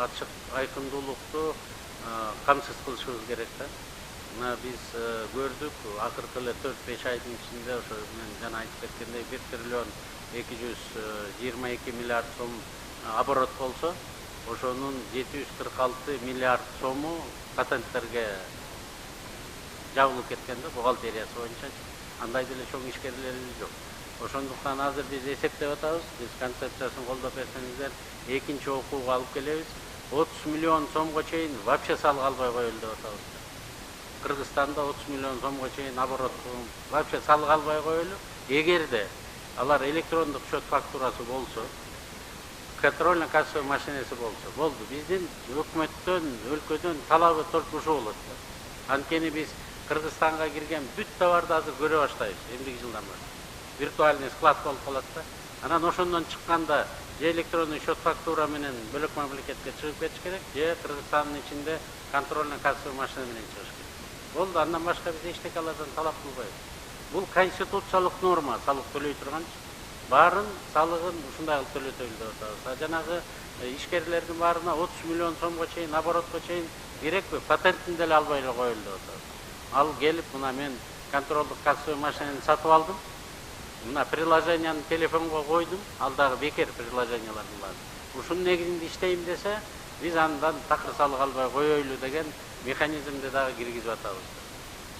ачык айкындуулукту камсыз кылышыбыз керек да. Мына биз көрдүк, акыркы эле 4-5 айдын ичинде ошо мен жана айтып кеткендей 1 триллион 222 миллиард сом оборот болсо, ошонун 746 миллиард сому патенттерге жабылып кеткен да, бухгалтериясы боюнча. Андай деле чоң ишкерлерибиз жок. Ошондуктан азыр биз эсептеп атабыз, биз концепциясын колдоп берсеңиздер, экинчи окууга алып келебиз. 30 миллион сомго чейин вообще салык албай коелу деп атабыз. Кыргызстанда 30 миллион сомго чейин оборот вообще салык албай коелу. Эгерде алар электрондук счет фактурасы болсо, контрольно-кассовый машинеси болсо, болду. Биздин өкмөттөн, өлкөдөн талабы только ушул болот. Анткени биз Кыргызстанга кирген бүт товарды азыр көрө баштайбыз, эмдиги жылдан баштап. Виртуальный склад болуп калат да. Анан ошондон чыкканда же электрондук счет фактура менен бөлөк мамлекетке чыгып кетиш керек, же Кыргызстандын ичинде контрольно-кассовый машина менен чыгыш керек. Болду, андан башка биз эчтеке алардан талап кылбайбыз. Бул конституциялык норма, салык төлөй турган. Баарын салыгын ушундай кылып төлөтөлү деп атабыз. Жанагы ишкерлердин баарына 30 миллион сомго чейин, оборотко чейин керекпи? Патентин деле албай эле коелу деп атабыз. Ал келип, мына мен контролдук кассовый машинени сатып алдым. Мына приложенияны телефонго койдум, ал дагы бекер приложениялардын баары. Ушунун негизинде иштейм десе, биз андан такыр салык албай коелу деген механизмди дагы киргизип атабыз.